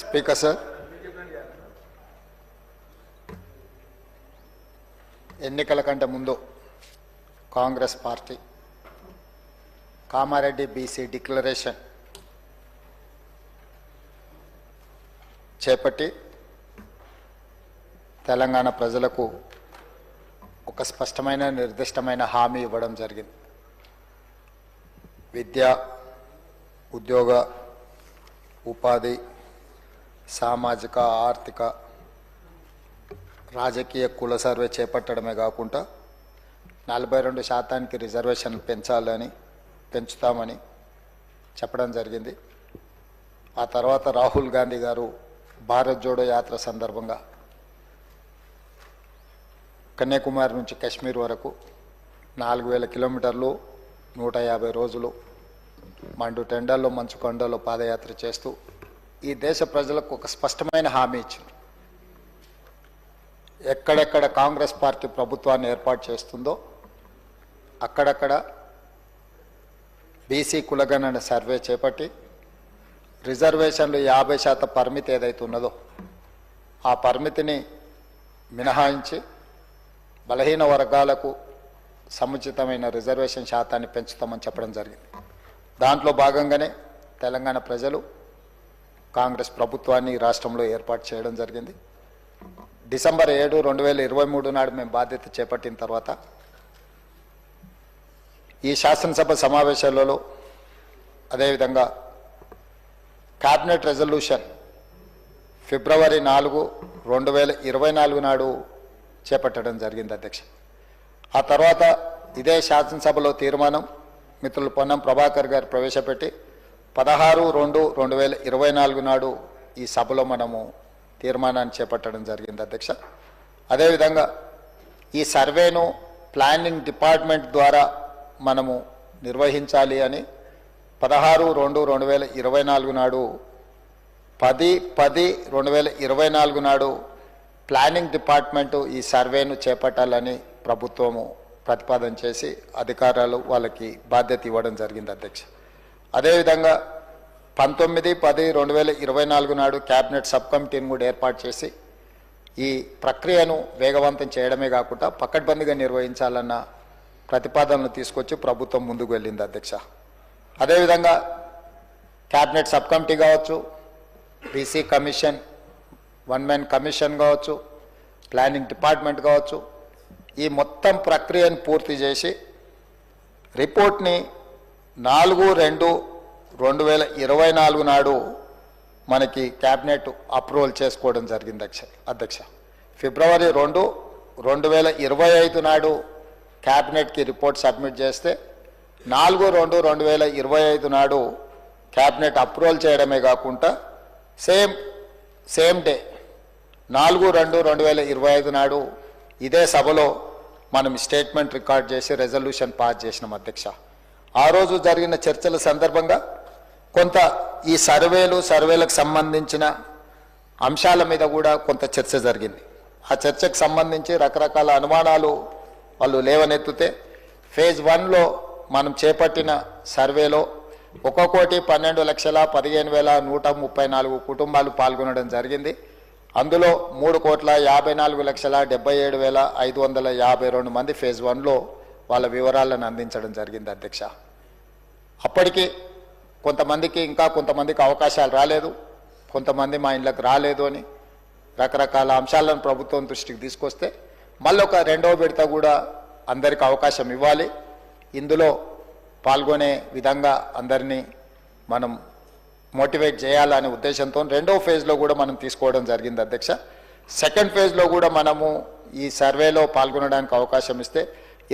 Speaker sir, ఎన్నికల కంటే ముందు Congress party Kamareddy BC declaration చేపట్టి తెలంగాణ ప్రజలకు ఒక స్పష్టమైన నిర్దిష్టమైన హామీ ఇవ్వడం జరిగింది. విద్య, ఉద్యోగ, ఉపాధి, సామాజిక, ఆర్థిక, రాజకీయ కుల సర్వే చేపట్టడమే కాకుండా 42% రిజర్వేషన్లు పెంచుతామని చెప్పడం జరిగింది. ఆ తర్వాత రాహుల్ గాంధీ గారు భారత్ జోడో యాత్ర సందర్భంగా కన్యాకుమారి నుంచి కశ్మీర్ వరకు 4000 కిలోమీటర్లు 150 రోజులు మండు టెండల్లో మంచు కొండల్లో పాదయాత్ర చేస్తూ ఈ దేశ ప్రజలకు ఒక స్పష్టమైన హామీ ఇచ్చింది. ఎక్కడెక్కడ కాంగ్రెస్ పార్టీ ప్రభుత్వాన్ని ఏర్పాటు చేస్తుందో అక్కడక్కడ బీసీ కులగణన సర్వే చేపట్టి రిజర్వేషన్లు 50% పరిమితి ఏదైతే ఉన్నదో ఆ పరిమితిని మినహాయించి బలహీన వర్గాలకు సముచితమైన రిజర్వేషన్ శాతాన్ని పెంచుతామని చెప్పడం జరిగింది. దాంట్లో భాగంగానే తెలంగాణ ప్రజలు కాంగ్రెస్ ప్రభుత్వాన్ని రాష్ట్రంలో ఏర్పాటు చేయడం జరిగింది. డిసెంబర్ 7, 2023 నాడు మేము బాధ్యత చేపట్టిన తర్వాత ఈ శాసనసభ సమావేశాలలో అదేవిధంగా క్యాబినెట్ రెజల్యూషన్ ఫిబ్రవరి 4, 2024 నాడు చేపట్టడం జరిగింది అధ్యక్ష. ఆ తర్వాత ఇదే శాసనసభలో తీర్మానం మిత్రులు పొన్నం ప్రభాకర్ గారు ప్రవేశపెట్టి 16, 2024 నాడు ఈ సభలో మనము తీర్మానాన్ని చేపట్టడం జరిగింది అధ్యక్ష. అదేవిధంగా ఈ సర్వేను ప్లానింగ్ డిపార్ట్మెంట్ ద్వారా మనము నిర్వహించాలి అని 16, 2024 నాడు 10/10/2024 నాడు ప్లానింగ్ డిపార్ట్మెంటు ఈ సర్వేను చేపట్టాలని ప్రభుత్వము ప్రతిపాదన చేసి అధికారులు వాళ్ళకి బాధ్యత ఇవ్వడం జరిగింది అధ్యక్ష. అదేవిధంగా 19/10/2024 నాడు క్యాబినెట్ సబ్ కమిటీని కూడా ఏర్పాటు చేసి ఈ ప్రక్రియను వేగవంతం చేయడమే కాకుండా పకడ్బందీగా నిర్వహించాలన్న ప్రతిపాదనలు తీసుకొచ్చి ప్రభుత్వం ముందుకు వెళ్ళింది అధ్యక్ష. అదేవిధంగా క్యాబినెట్ సబ్ కమిటీ కావచ్చు, బీసీ కమిషన్, 1 మ్యాన్ కమిషన్ కావచ్చు, ప్లానింగ్ డిపార్ట్మెంట్ కావచ్చు, ఈ మొత్తం ప్రక్రియను పూర్తి చేసి రిపోర్ట్ని 4/2/2024 నాడు మనకి క్యాబినెట్ అప్రూవల్ చేసుకోవడం జరిగింది అధ్యక్ష. ఫిబ్రవరి 2, 2025 నాడు క్యాబినెట్కి రిపోర్ట్ సబ్మిట్ చేస్తే 4/2/2025 నాడు క్యాబినెట్ అప్రూవల్ చేయడమే కాకుండా సేమ్ డే 4/2/2025 నాడు ఇదే సభలో మనం స్టేట్మెంట్ రికార్డ్ చేసి రెజల్యూషన్ పాస్ చేసినాం అధ్యక్ష. ఆ రోజు జరిగిన చర్చల సందర్భంగా కొంత ఈ సర్వేలకు సంబంధించిన అంశాల మీద కూడా కొంత చర్చ జరిగింది. ఆ చర్చకు సంబంధించి రకరకాల అనుమానాలు వాళ్ళు లేవనెత్తితే ఫేజ్ 1లో మనం చేపట్టిన సర్వేలో 1,12,15,134 కుటుంబాలు పాల్గొనడం జరిగింది. అందులో 3,54,77,552 మంది ఫేజ్ 1లో వాళ్ళ వివరాలను అందించడం జరిగింది అధ్యక్ష. అప్పటికి కొంతమందికి అవకాశాలు రాలేదు, కొంతమంది మా ఇళ్ళకి రాలేదు అని రకరకాల అంశాలను ప్రభుత్వం దృష్టికి తీసుకొస్తే మళ్ళీ ఒక 2వ విడత కూడా అందరికి అవకాశం ఇవ్వాలి, ఇందులో పాల్గొనే విధంగా అందరినీ మనం మోటివేట్ చేయాలనే ఉద్దేశంతో 2వ ఫేజ్లో కూడా మనం తీసుకోవడం జరిగింది అధ్యక్ష. సెకండ్ ఫేజ్లో కూడా మనము ఈ సర్వేలో పాల్గొనడానికి అవకాశం ఇస్తే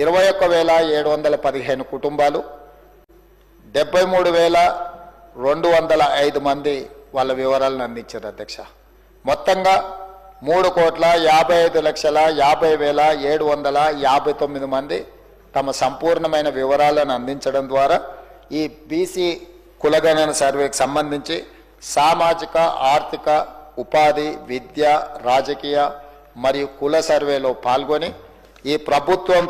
21,715 కుటుంబాలు 73,205 మంది వాళ్ళ వివరాలను అందించారు అధ్యక్ష. మొత్తంగా 3,55,50,759 మంది తమ సంపూర్ణమైన వివరాలను అందించడం ద్వారా ఈ బీసీ కులగణన సర్వేకి సంబంధించి సామాజిక, ఆర్థిక, ఉపాధి, విద్య, రాజకీయ మరియు కుల సర్వేలో పాల్గొని ఈ ప్రభుత్వం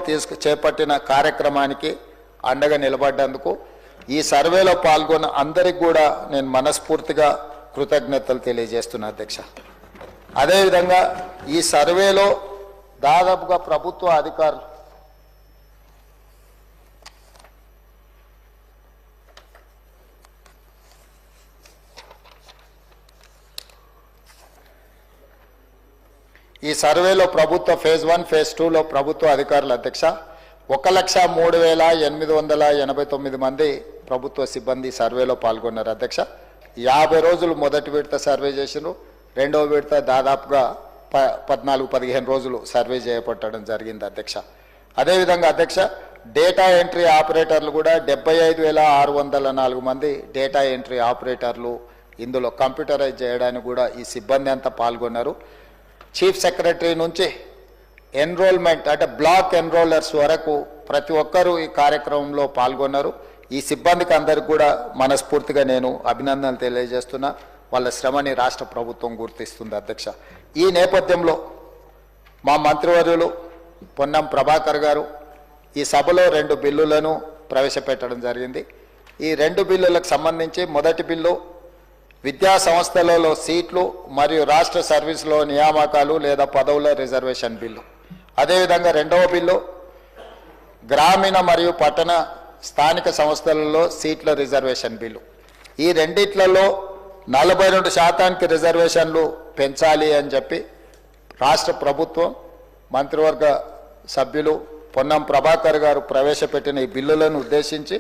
చేపట్టిన కార్యక్రమానికి అండగా నిలబడ్డందుకు ఈ సర్వేలో పాల్గొన్న అందరికి కూడా నేను మనస్ఫూర్తిగా కృతజ్ఞతలు తెలియజేస్తున్నా అధ్యక్ష. అదేవిధంగా ఈ సర్వేలో దాదాపుగా ప్రభుత్వ అధికారులు ప్రభుత్వ ఫేజ్ 1 ఫేజ్ 2లో ప్రభుత్వ అధికారులు అధ్యక్ష 1,03,889 మంది ప్రభుత్వ సిబ్బంది సర్వేలో పాల్గొన్నారు అధ్యక్ష. 50 రోజులు మొదటి విడత సర్వే చేసినారు. రెండవ విడత దాదాపుగా 14-15 రోజులు సర్వే చేపట్టడం జరిగింది అధ్యక్ష. అదేవిధంగా అధ్యక్ష డేటా ఎంట్రీ ఆపరేటర్లు కూడా 75,604 మంది డేటా ఎంట్రీ ఆపరేటర్లు ఇందులో కంప్యూటరైజ్ చేయడానికి కూడా ఈ సిబ్బంది అంతా పాల్గొన్నారు. చీఫ్ సెక్రటరీ నుంచి ఎన్రోల్మెంట్ అంటే బ్లాక్ ఎన్రోలర్స్ వరకు ప్రతి ఒక్కరూ ఈ కార్యక్రమంలో పాల్గొన్నారు. ఈ సిబ్బందికి అందరికి కూడా మనస్ఫూర్తిగా నేను అభినందనలు తెలియజేస్తున్నా. వాళ్ళ శ్రమని రాష్ట్ర ప్రభుత్వం గుర్తిస్తుంది అధ్యక్ష. ఈ నేపథ్యంలో మా మంత్రివర్యులు పొన్నం ప్రభాకర్ గారు ఈ సభలో 2 బిల్లులను ప్రవేశపెట్టడం జరిగింది. ఈ 2 బిల్లులకు సంబంధించి మొదటి బిల్లు విద్యా సంస్థలలో సీట్లు మరియు రాష్ట్ర సర్వీసులో నియామకాలు లేదా పదవుల రిజర్వేషన్ బిల్లు. అదేవిధంగా రెండవ బిల్లు గ్రామీణ మరియు పట్టణ స్థానిక సంస్థలలో సీట్ల రిజర్వేషన్ బిల్లు. ఈ రెండిట్లలో 42% రిజర్వేషన్లు పెంచాలి అని చెప్పి రాష్ట్ర ప్రభుత్వం మంత్రివర్గ సభ్యులు పొన్నం ప్రభాకర్ గారు ప్రవేశపెట్టిన ఈ బిల్లులను ఉద్దేశించి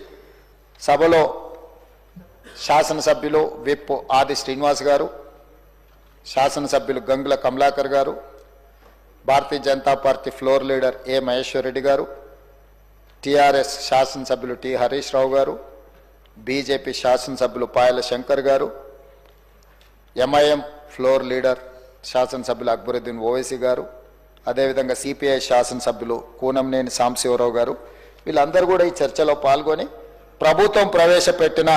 సభలో శాసనసభ్యులు విప్ ఆది శ్రీనివాస్ గారు, శాసనసభ్యులు గంగుల కమలాకర్ గారు, Bharatiya Janata party floor leader ఏ మహేశ్వర్ రెడ్డి గారు, టీఆర్ఎస్ శాసనసభ్యులు టి హరీష్ రావు గారు, బీజేపీ శాసనసభ్యులు పాయల శంకర్ గారు, ఎంఐఎం ఫ్లోర్ లీడర్ శాసనసభ్యులు అక్బరుద్దీన్ ఓవైసీ గారు, అదేవిధంగా సిపిఐ శాసనసభ్యులు కూనంనేని సాంబశివరావు గారు, వీళ్ళందరూ కూడా ఈ చర్చలో పాల్గొని ప్రభుత్వం ప్రవేశపెట్టిన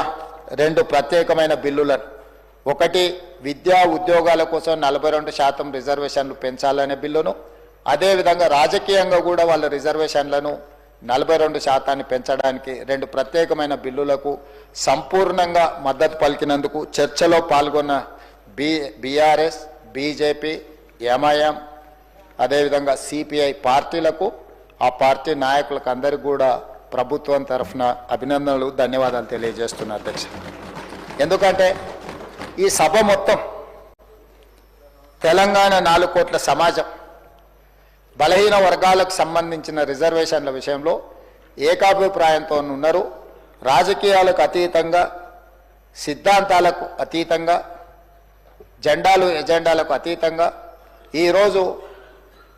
2 ప్రత్యేకమైన బిల్లులను, ఒకటి విద్యా ఉద్యోగాల కోసం 42% రిజర్వేషన్లు పెంచాలనే బిల్లును, అదేవిధంగా రాజకీయంగా కూడా వాళ్ళ రిజర్వేషన్లను 42% పెంచడానికి 2 ప్రత్యేకమైన బిల్లులకు సంపూర్ణంగా మద్దతు పలికినందుకు చర్చలో పాల్గొన్న బీఆర్ఎస్, బీజేపీ, ఎంఐఎం, అదేవిధంగా సిపిఐ పార్టీలకు, ఆ పార్టీ నాయకులకు అందరికీ కూడా ప్రభుత్వం తరఫున అభినందనలు, ధన్యవాదాలు తెలియజేస్తున్నా అధ్యక్ష. ఎందుకంటే ఈ సభ మొత్తం తెలంగాణ 4 కోట్ల సమాజం బలహీన వర్గాలకు సంబంధించిన రిజర్వేషన్ల విషయంలో ఏకాభిప్రాయంతో ఉన్నారు. రాజకీయాలకు అతీతంగా, సిద్ధాంతాలకు అతీతంగా, ఎజెండాలకు అతీతంగా ఈరోజు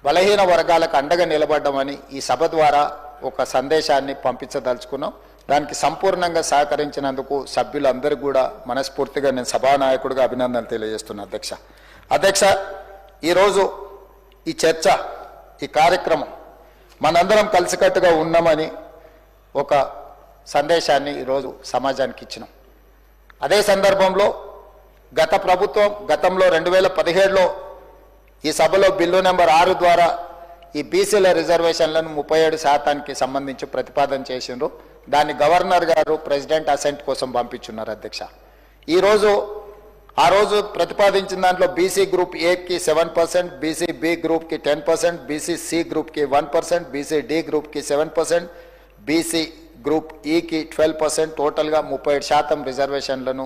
బలహీన వర్గాలకు అండగా నిలబడ్డామని ఈ సభ ద్వారా ఒక సందేశాన్ని పంపించదలుచుకున్నాం. దానికి సంపూర్ణంగా సహకరించినందుకు సభ్యులందరూ కూడా మనస్ఫూర్తిగా నేను సభానాయకుడిగా అభినందనలు తెలియజేస్తున్నా అధ్యక్ష. ఈరోజు ఈ చర్చ, ఈ కార్యక్రమం మనందరం కలిసికట్టుగా ఉన్నామని ఒక సందేశాన్ని ఈరోజు సమాజానికి ఇచ్చినాం. అదే సందర్భంలో గత ప్రభుత్వం గతంలో 2017లో ఈ సభలో బిల్లు నెంబర్ 6 ద్వారా ఈ బీసీల రిజర్వేషన్లను 37% సంబంధించి ప్రతిపాదన చేసిండ్రు. దాన్ని గవర్నర్ గారు ప్రెసిడెంట్ అసెంట్ కోసం పంపించున్నారు అధ్యక్ష. ఆ రోజు ప్రతిపాదించిన దాంట్లో బీసీ గ్రూప్ ఏకి 7%, బీసీ బి గ్రూప్కి 10%, బీసీ సి గ్రూప్కి 1%, బీసీ డి గ్రూప్కి 7%, బీసీ గ్రూప్ ఈకి 12%, టోటల్గా 37% రిజర్వేషన్లను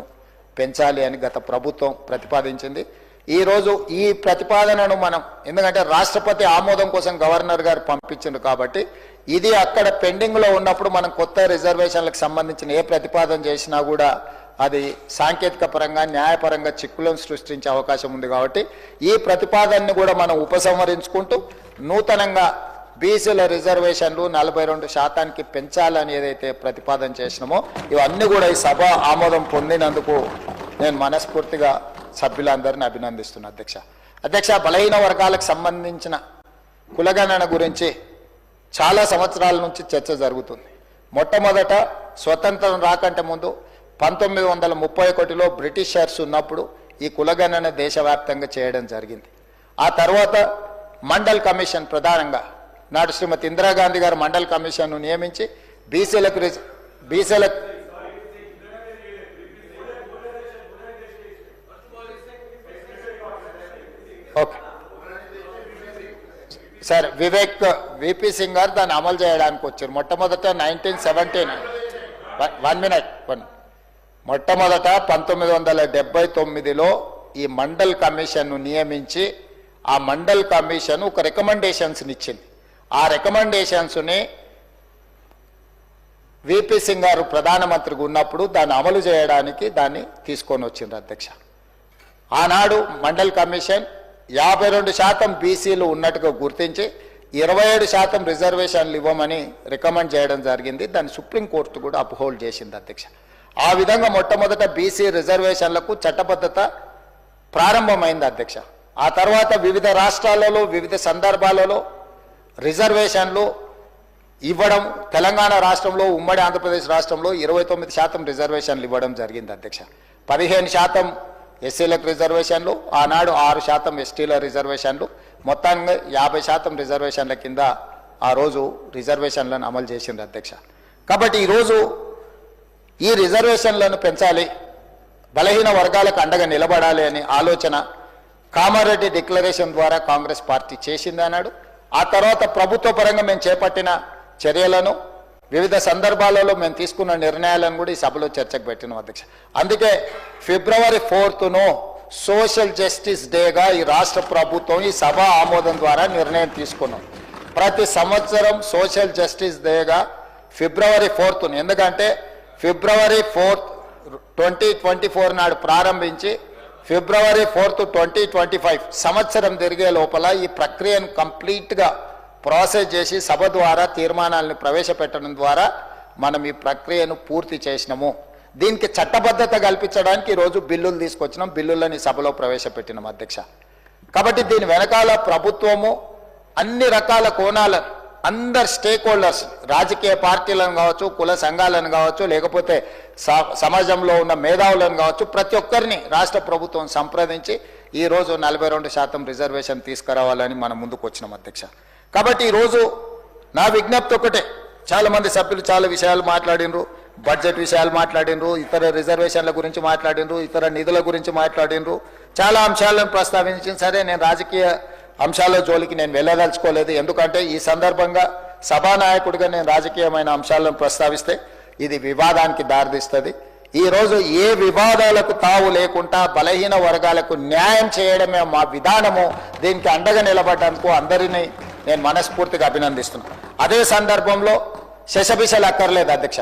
పెంచాలి అని గత ప్రభుత్వం ప్రతిపాదించింది. ఈరోజు ఈ ప్రతిపాదనను మనం, ఎందుకంటే రాష్ట్రపతి ఆమోదం కోసం గవర్నర్ గారు పంపించింది కాబట్టి ఇది అక్కడ పెండింగ్లో ఉన్నప్పుడు మనం కొత్త రిజర్వేషన్లకు సంబంధించిన ఏ ప్రతిపాదన చేసినా కూడా అది సాంకేతిక పరంగా, న్యాయపరంగా చిక్కులను సృష్టించే అవకాశం ఉంది. కాబట్టి ఈ ప్రతిపాదనని కూడా మనం ఉపసంహరించుకుంటూ నూతనంగా బీసీల రిజర్వేషన్లు 42% పెంచాలని ఏదైతే ప్రతిపాదన చేసినామో ఇవన్నీ కూడా ఈ సభ ఆమోదం పొందినందుకు నేను మనస్ఫూర్తిగా సభ్యులందరినీ అభినందిస్తున్నా అధ్యక్ష. బలహీన వర్గాలకు సంబంధించిన కులగణన గురించి చాలా సంవత్సరాల నుంచి చర్చ జరుగుతుంది. మొట్టమొదట స్వతంత్రం రాకంటే ముందు 1931లో బ్రిటిషర్స్ ఉన్నప్పుడు ఈ కులగణన దేశవ్యాప్తంగా చేయడం జరిగింది. ఆ తర్వాత మండల్ కమిషన్, ప్రధానంగా నాడు శ్రీమతి ఇందిరాగాంధీ గారు మండల్ కమిషన్ను నియమించి బీసీలకు సార్ వివేక్ విపి సింగ్ గారు దాన్ని అమలు చేయడానికి వచ్చారు. మొట్టమొదట 1917 1 మినిట్ మొట్టమొదట 1979లో ఈ మండల్ కమిషన్ను నియమించి ఆ మండల్ కమిషన్ ఒక రికమెండేషన్స్ని ఇచ్చింది. ఆ రికమెండేషన్స్ని విపి సింగ్ గారు ప్రధానమంత్రిగా ఉన్నప్పుడు దాన్ని అమలు చేయడానికి దాన్ని తీసుకొని వచ్చింది అధ్యక్ష. ఆనాడు మండల్ కమిషన్ 52% బీసీలు ఉన్నట్టుగా గుర్తించి 27% రిజర్వేషన్లు ఇవ్వమని రికమెండ్ చేయడం జరిగింది. దాన్ని సుప్రీంకోర్టు కూడా అప్హోల్డ్ చేసింది అధ్యక్ష. ఆ విధంగా మొట్టమొదట బీసీ రిజర్వేషన్లకు చట్టబద్ధత ప్రారంభమైంది అధ్యక్ష. ఆ తర్వాత వివిధ రాష్ట్రాలలో వివిధ సందర్భాలలో రిజర్వేషన్లు ఇవ్వడం, తెలంగాణ రాష్ట్రంలో ఉమ్మడి ఆంధ్రప్రదేశ్ రాష్ట్రంలో 29% రిజర్వేషన్లు ఇవ్వడం జరిగింది అధ్యక్ష. 15% ఎస్సీలకు రిజర్వేషన్లు, ఆనాడు 6% ఎస్టీల రిజర్వేషన్లు, మొత్తంగా 50% రిజర్వేషన్ల కింద ఆ రోజు రిజర్వేషన్లను అమలు చేసింది అధ్యక్ష. కాబట్టి ఈరోజు ఈ రిజర్వేషన్లను పెంచాలి, బలహీన వర్గాలకు అండగా నిలబడాలి అనే ఆలోచన కామారెడ్డి డిక్లరేషన్ ద్వారా కాంగ్రెస్ పార్టీ చేసింది అన్నాడు. ఆ తర్వాత ప్రభుత్వ పరంగా మేము చేపట్టిన చర్యలను, వివిధ సందర్భాలలో మేము తీసుకున్న నిర్ణయాలను కూడా ఈ సభలో చర్చకు పెట్టినాం అధ్యక్ష. అందుకే ఫిబ్రవరి 4ను సోషల్ జస్టిస్ డేగా ఈ రాష్ట్ర ప్రభుత్వం ఈ సభ ఆమోదం ద్వారా నిర్ణయం తీసుకున్నాం. ప్రతి సంవత్సరం సోషల్ జస్టిస్ డేగా ఫిబ్రవరి 4ను, ఎందుకంటే ఫిబ్రవరి 4 2024 నాడు ప్రారంభించి ఫిబ్రవరి 4 2025 సంవత్సరం తిరిగే లోపల ఈ ప్రక్రియను కంప్లీట్గా ప్రాసెస్ చేసి సభ ద్వారా తీర్మానాలను ప్రవేశపెట్టడం ద్వారా మనం ఈ ప్రక్రియను పూర్తి చేసినాము. దీనికి చట్టబద్ధత కల్పించడానికి ఈరోజు బిల్లులు తీసుకొచ్చినాం, బిల్లులని సభలో ప్రవేశపెట్టినాం అధ్యక్ష. కాబట్టి దీని వెనకాల ప్రభుత్వము అన్ని రకాల కోణాలను, అందరు స్టేక్ హోల్డర్స్, రాజకీయ పార్టీలను కావచ్చు, కుల సంఘాలను కావచ్చు, లేకపోతే సమాజంలో ఉన్న మేధావులను కావచ్చు, ప్రతి ఒక్కరిని రాష్ట్ర ప్రభుత్వం సంప్రదించి ఈరోజు 42% రిజర్వేషన్ తీసుకురావాలని మనం ముందుకు వచ్చినాం అధ్యక్ష. కాబట్టి ఈరోజు నా విజ్ఞప్తి ఒకటే, చాలామంది సభ్యులు చాలా విషయాలు మాట్లాడినరు, బడ్జెట్ విషయాలు మాట్లాడినరు, ఇతర రిజర్వేషన్ల గురించి మాట్లాడినరు, ఇతర నిధుల గురించి మాట్లాడినరు, చాలా అంశాలను ప్రస్తావించిన. సరే, నేను రాజకీయ అంశాల జోలికి నేను వెళ్ళదలుచుకోలేదు, ఎందుకంటే ఈ సందర్భంగా సభానాయకుడిగా నేను రాజకీయమైన అంశాలను ప్రస్తావిస్తే ఇది వివాదానికి దారితీస్తుంది. ఈరోజు ఏ వివాదాలకు తావు లేకుండా బలహీన వర్గాలకు న్యాయం చేయడమే మా విధానము. దీనికి అండగా నిలబడడానికి అందరినీ నేను మనస్ఫూర్తిగా అభినందిస్తున్నాను. అదే సందర్భంలో శశబిషలు అక్కర్లేదు అధ్యక్ష.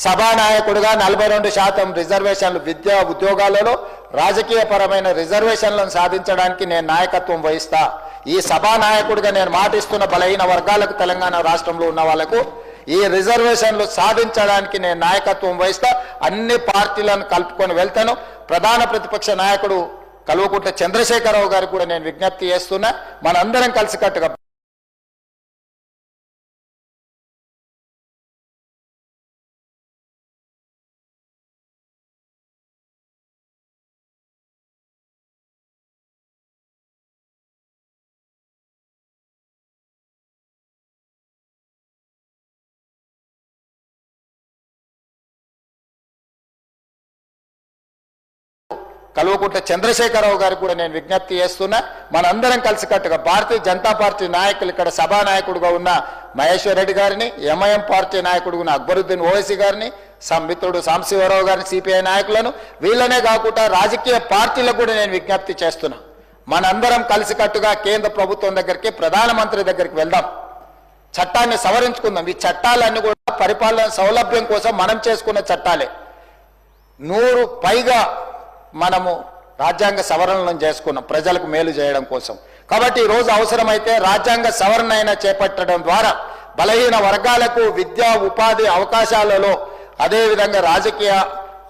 సభానాయకుడిగా 42% రిజర్వేషన్లు విద్యా ఉద్యోగాలలో రాజకీయపరమైన రిజర్వేషన్లను సాధించడానికి నేను నాయకత్వం వహిస్తా. ఈ సభానాయకుడిగా నేను మాటిస్తున్న బలహీన వర్గాలకు, తెలంగాణ రాష్ట్రంలో ఉన్న వాళ్లకు ఈ రిజర్వేషన్లు సాధించడానికి నేను నాయకత్వం వహిస్తా. అన్ని పార్టీలను కలుపుకొని వెళ్తాను. ప్రధాన ప్రతిపక్ష నాయకుడు కల్వకుంట్ల చంద్రశేఖరరావు గారికి కూడా నేను విజ్ఞప్తి చేస్తున్నా, మనందరం కలిసికట్టుగా కల్వకుంట్ల చంద్రశేఖరరావు గారికి కూడా నేను విజ్ఞప్తి చేస్తున్నా, మనందరం కలిసికట్టుగా భారతీయ జనతా పార్టీ నాయకులు, ఇక్కడ సభానాయకుడుగా ఉన్న మహేశ్వర్ రెడ్డి గారిని, ఎంఐఎం పార్టీ నాయకుడు ఉన్న అక్బరుద్దీన్ ఓవైసీ గారిని, మిత్రుడు సాంబశివరావు గారిని, సిపిఐ నాయకులను, వీళ్ళనే కాకుండా రాజకీయ పార్టీలకు కూడా నేను విజ్ఞప్తి చేస్తున్నా. మనందరం కలిసికట్టుగా కేంద్ర ప్రభుత్వం దగ్గరికి, ప్రధానమంత్రి దగ్గరికి వెళ్దాం, చట్టాన్ని సవరించుకుందాం. ఈ చట్టాలన్నీ కూడా పరిపాలన సౌలభ్యం కోసం మనం చేసుకున్న చట్టాలే. 100 పైగా మనము రాజ్యాంగ సవరణలను చేసుకున్నాం ప్రజలకు మేలు చేయడం కోసం. కాబట్టి ఈరోజు అవసరమైతే రాజ్యాంగ సవరణ అయినా చేపట్టడం ద్వారా బలహీన వర్గాలకు విద్యా ఉపాధి అవకాశాలలో, అదేవిధంగా రాజకీయ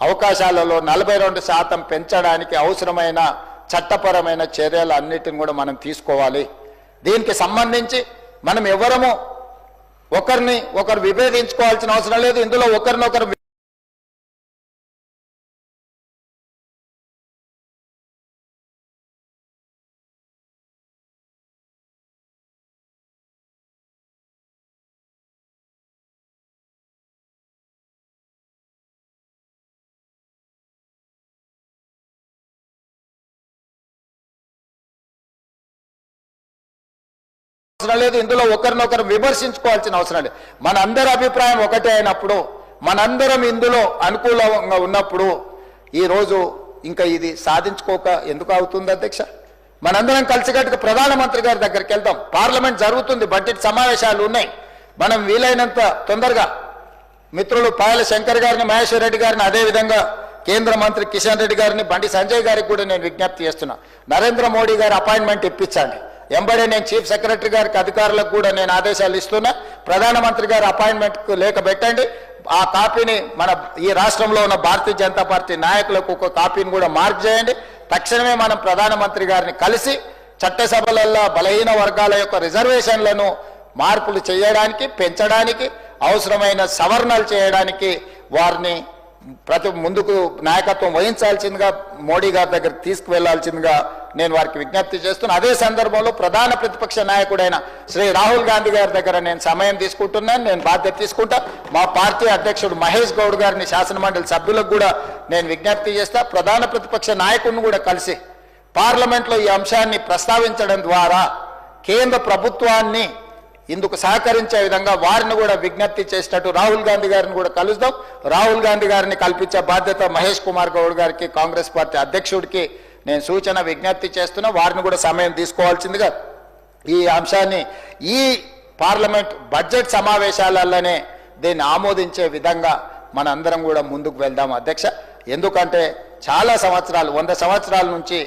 అవకాశాలలో 42% పెంచడానికి అవసరమైన చట్టపరమైన చర్యలు అన్నిటిని కూడా మనం తీసుకోవాలి. దీనికి సంబంధించి మనం ఎవరము ఒకరిని ఒకరు విభేదించుకోవాల్సిన అవసరం లేదు. ఇందులో ఒకరినొకరు అవసరం లేదు, ఇందులో ఒకరినొకరు విమర్శించుకోవాల్సిన అవసరం లేదు. మనందరి అభిప్రాయం ఒకటే అయినప్పుడు, మనందరం ఇందులో అనుకూలంగా ఉన్నప్పుడు ఈరోజు ఇంకా ఇది సాధించుకోక ఎందుకు అవుతుంది అధ్యక్ష? మనందరం కలిసికట్టుగా ప్రధానమంత్రి గారి దగ్గరికి వెళ్దాం. పార్లమెంట్ జరుగుతుంది, బడ్జెట్ సమావేశాలు ఉన్నాయి. మనం వీలైనంత తొందరగా మిత్రులు పాయల శంకర్ గారిని, మహేశ్వర్ రెడ్డి గారిని, అదేవిధంగా కేంద్ర మంత్రి కిషన్ రెడ్డి గారిని, బండి సంజయ్ గారికి కూడా నేను విజ్ఞప్తి చేస్తున్నా. నరేంద్ర మోడీ గారి అపాయింట్మెంట్ ఇప్పించండి. ఎంబడే నేను చీఫ్ సెక్రటరీ గారికి, అధికారులకు కూడా నేను ఆదేశాలు ఇస్తున్నా. ప్రధానమంత్రి గారి అపాయింట్మెంట్ లేఖ పెట్టండి. ఆ కాపీని మన ఈ రాష్ట్రంలో ఉన్న భారతీయ జనతా పార్టీ నాయకులకు ఒక కాపీని కూడా మార్క్ చేయండి. తక్షణమే మనం ప్రధానమంత్రి గారిని కలిసి చట్టసభలలో బలహీన వర్గాల యొక్క రిజర్వేషన్లను మార్పులు చేయడానికి, పెంచడానికి, అవసరమైన సవరణలు చేయడానికి వారిని ముందుకు నాయకత్వం వహించాల్సిందిగా మోడీ గారి దగ్గరికి తీసుకువెళ్లాల్సిందిగా నేను వారికి విజ్ఞప్తి చేస్తున్నా. అదే సందర్భంలో ప్రధాన ప్రతిపక్ష నాయకుడైన శ్రీ రాహుల్ గాంధీ గారి దగ్గర నేను సమయం తీసుకుంటున్నాను, నేను బాధ్యత తీసుకుంటా. మా పార్టీ అధ్యక్షుడు మహేష్ గౌడ్ గారిని, శాసనమండలి సభ్యులకు కూడా నేను విజ్ఞప్తి చేస్తా. ప్రధాన ప్రతిపక్ష నాయకుడిని కూడా కలిసి పార్లమెంట్లో ఈ అంశాన్ని ప్రస్తావించడం ద్వారా కేంద్ర ప్రభుత్వాన్ని ఇందుకు సహకరించే విధంగా వారిని కూడా విజ్ఞప్తి చేసినట్టు రాహుల్ గాంధీ గారిని కూడా కలుద్దాం. రాహుల్ గాంధీ గారిని కల్పించే బాధ్యత మహేష్ కుమార్ గౌడ్ గారికి, కాంగ్రెస్ పార్టీ అధ్యక్షుడికి నేను సూచన విజ్ఞప్తి చేస్తున్నా. వారిని కూడా సమయం తీసుకోవాల్సిందిగా ఈ అంశాన్ని ఈ పార్లమెంట్ బడ్జెట్ సమావేశాలలోనే దీన్ని ఆమోదించే విధంగా మనందరం కూడా ముందుకు వెళ్దాం అధ్యక్ష. ఎందుకంటే చాలా సంవత్సరాలు, 100 సంవత్సరాల నుంచి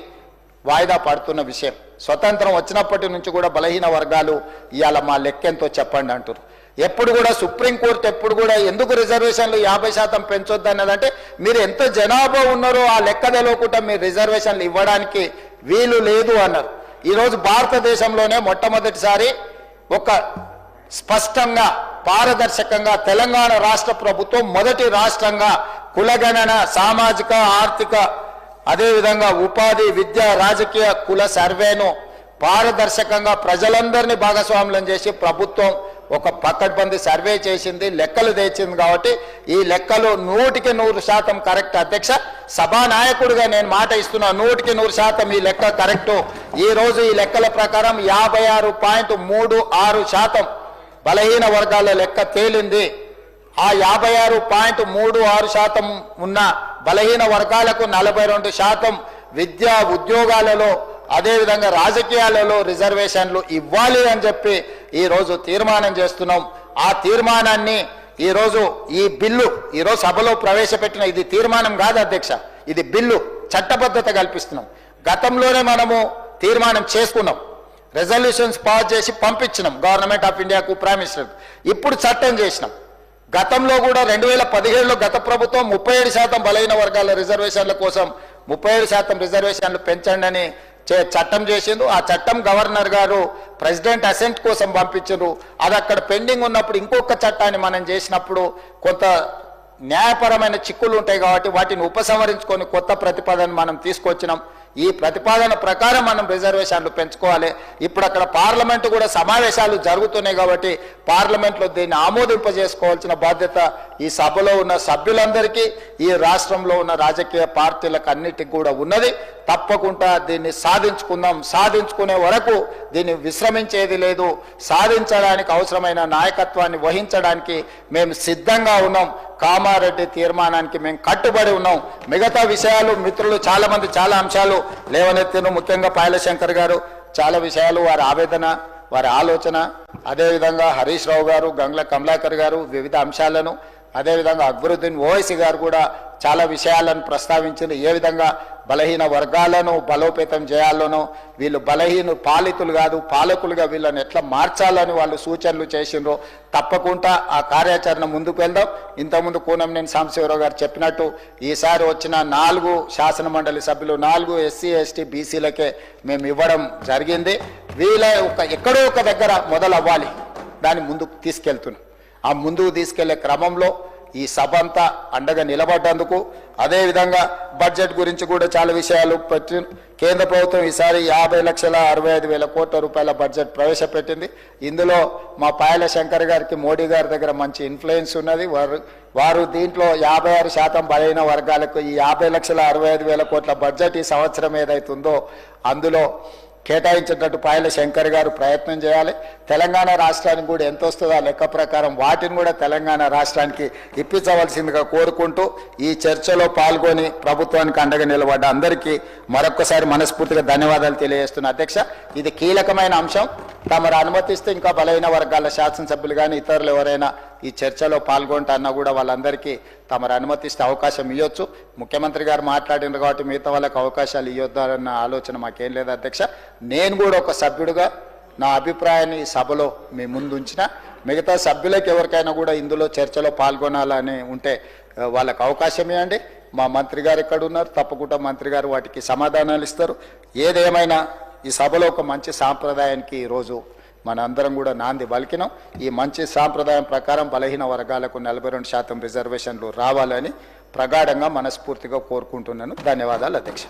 వాయిదా పడుతున్న విషయం. స్వతంత్రం వచ్చినప్పటి నుంచి కూడా బలహీన వర్గాలు ఇవాళ మా లెక్కెంతో చెప్పండి అంటారు. ఎప్పుడు కూడా సుప్రీంకోర్టు ఎప్పుడు కూడా ఎందుకు రిజర్వేషన్లు 50% పెంచొద్దు అన్నదంటే, మీరు ఎంత జనాభా ఉన్నారో ఆ లెక్క తెలియకుండా మీరు రిజర్వేషన్లు ఇవ్వడానికి వీలు లేదు అన్నారు. ఈరోజు భారతదేశంలోనే మొట్టమొదటిసారి ఒక స్పష్టంగా, పారదర్శకంగా తెలంగాణ రాష్ట్ర ప్రభుత్వం మొదటి రాష్ట్రంగా కులగణన, సామాజిక, ఆర్థిక, అదేవిధంగా ఉపాధి, విద్య, రాజకీయ కుల సర్వేను పారదర్శకంగా ప్రజలందరినీ భాగస్వామ్యం చేసి ప్రభుత్వం ఒక పకడ్బందీ సర్వే చేసింది, లెక్కలు తెచ్చింది. కాబట్టి ఈ లెక్కలు 100% కరెక్ట్ అధ్యక్ష. సభానాయకుడిగా నేను మాట ఇస్తున్నా, 100% ఈ లెక్క కరెక్టు. ఈ రోజు ఈ లెక్కల ప్రకారం 56.36% బలహీన వర్గాల లెక్క తేలింది. ఆ 56.36% ఉన్న బలహీన వర్గాలకు 42% విద్యా ఉద్యోగాలలో, అదేవిధంగా రాజకీయాలలో రిజర్వేషన్లు ఇవ్వాలి అని చెప్పి ఈరోజు తీర్మానం చేస్తున్నాం. ఆ తీర్మానాన్ని ఈరోజు ఈ బిల్లు ఈరోజు సభలో ప్రవేశపెట్టిన ఇది తీర్మానం కాదు అధ్యక్ష, ఇది బిల్లు, చట్టబద్ధత కల్పిస్తున్నాం. గతంలోనే మనము తీర్మానం చేసుకున్నాం, రెజల్యూషన్స్ పాస్ చేసి పంపించినాం గవర్నమెంట్ ఆఫ్ ఇండియాకు, ప్రైమ్ మినిస్టర్. ఇప్పుడు చట్టం చేసినాం. గతంలో కూడా 2017లో గత ప్రభుత్వం 37% బలహీన వర్గాల రిజర్వేషన్ల కోసం 37% రిజర్వేషన్లు పెంచండి అని చట్టం చేసిండు. ఆ చట్టం గవర్నర్ గారు ప్రెసిడెంట్ అసెంట్ కోసం పంపించారు. అది అక్కడ పెండింగ్ ఉన్నప్పుడు ఇంకొక చట్టాన్ని మనం చేసినప్పుడు కొంత న్యాయపరమైన చిక్కులు ఉంటాయి కాబట్టి వాటిని ఉపసంహరించుకొని కొత్త ప్రతిపాదన మనం తీసుకొచ్చినాం. ఈ ప్రతిపాదన ప్రకారం మనం రిజర్వేషన్లు పెంచుకోవాలి. ఇప్పుడు అక్కడ పార్లమెంటు కూడా సమావేశాలు జరుగుతున్నాయి కాబట్టి పార్లమెంట్లో దీన్ని ఆమోదింపజేసుకోవాల్సిన బాధ్యత ఈ సభలో ఉన్న సభ్యులందరికీ, ఈ రాష్ట్రంలో ఉన్న రాజకీయ పార్టీలకు అన్నిటికీ కూడా ఉన్నది. తప్పకుండా దీన్ని సాధించుకుందాం. సాధించుకునే వరకు దీన్ని విశ్రమించేది లేదు. సాధించడానికి అవసరమైన నాయకత్వాన్ని వహించడానికి మేము సిద్ధంగా ఉన్నాం. కామారెడ్డి తీర్మానానికి మేము కట్టుబడి ఉన్నాం. మిగతా విషయాలు మిత్రులు చాలా మంది చాలా అంశాలు లేవనెత్తిన, ముఖ్యంగా పాయల శంకర్ గారు చాలా విషయాలు, వారి ఆవేదన, వారి ఆలోచన, అదేవిధంగా హరీష్ రావు గారు, గంగ్ల కమలాకర్ గారు వివిధ అంశాలను, అదేవిధంగా అక్బరుద్దీన్ ఓవైసీ గారు కూడా చాలా విషయాలను ప్రస్తావించింది. ఏ విధంగా బలహీన వర్గాలను బలోపేతం చేయాలనో, వీళ్ళు బలహీన పాలితులు కాదు పాలకులుగా వీళ్ళని ఎట్లా మార్చాలని వాళ్ళు సూచనలు చేసిండ్రో తప్పకుండా ఆ కార్యాచరణ ముందుకు వెళ్దాం. ఇంతకుముందు కూనంనేని సాంబశివరావు గారు చెప్పినట్టు ఈసారి వచ్చిన 4 శాసన మండలి సభ్యులు 4 ఎస్సీ ఎస్టీ బీసీలకే మేము ఇవ్వడం జరిగింది. వీళ్ళ ఎక్కడో ఒక దగ్గర మొదలవ్వాలి, దాన్ని ముందుకు తీసుకెళ్తున్నాం. ఆ ముందుకు తీసుకెళ్లే క్రమంలో ఈ సభ అంతా అండగా నిలబడ్డందుకు, అదేవిధంగా బడ్జెట్ గురించి కూడా చాలా విషయాలు పెట్టి కేంద్ర ప్రభుత్వం ఈసారి 50,65,000 కోట్ల రూపాయల బడ్జెట్ ప్రవేశపెట్టింది. ఇందులో మా పాయల శంకర్ గారికి మోడీ గారి దగ్గర మంచి ఇన్ఫ్లుయెన్స్ ఉన్నది. వారు దీంట్లో 56% బలైన వర్గాలకు ఈ 50,65,000 కోట్ల బడ్జెట్ ఈ సంవత్సరం ఏదైతుందో అందులో కేటాయించేటట్టు పాయల శంకర్ గారు ప్రయత్నం చేయాలి. తెలంగాణ రాష్ట్రానికి కూడా ఎంత వస్తుందో ఆ లెక్క ప్రకారం వాటిని కూడా తెలంగాణ రాష్ట్రానికి ఇప్పించవలసిందిగా కోరుకుంటూ ఈ చర్చలో పాల్గొని ప్రభుత్వానికి అండగా నిలబడ్డ అందరికీ మరొక్కసారి మనస్ఫూర్తిగా ధన్యవాదాలు తెలియజేస్తున్నా. అధ్యక్ష, ఇది కీలకమైన అంశం. తమరు అనుమతిస్తే ఇంకా బలహీన వర్గాల శాసనసభ్యులు కానీ ఇతరులు ఎవరైనా ఈ చర్చలో పాల్గొంటన్నా కూడా వాళ్ళందరికీ తమరు అనుమతిస్తే అవకాశం ఇవ్వచ్చు. ముఖ్యమంత్రి గారు మాట్లాడినారు కాబట్టి మిగతా వాళ్ళకి అవకాశాలు ఇవ్వద్దన్న ఆలోచన మాకేం లేదు అధ్యక్ష. నేను కూడా ఒక సభ్యుడిగా నా అభిప్రాయాన్ని ఈ సభలో మీ ముందు ఉంచిన, మిగతా సభ్యులకు ఎవరికైనా కూడా ఇందులో చర్చలో పాల్గొనాలని ఉంటే వాళ్ళకి అవకాశం ఇవ్వండి. మా మంత్రి గారు ఎక్కడ ఉన్నారు, తప్పకుండా మంత్రి గారు వాటికి సమాధానాలు ఇస్తారు. ఏదేమైనా ఈ సభలో ఒక మంచి సాంప్రదాయానికి ఈరోజు మన అందరం కూడా నాంది పలికినాం. ఈ మంచి సాంప్రదాయం ప్రకారం బలహీన వర్గాలకు 42% రిజర్వేషన్లు రావాలని ప్రగాఢంగా మనస్ఫూర్తిగా కోరుకుంటున్నాను. ధన్యవాదాలు అధ్యక్ష.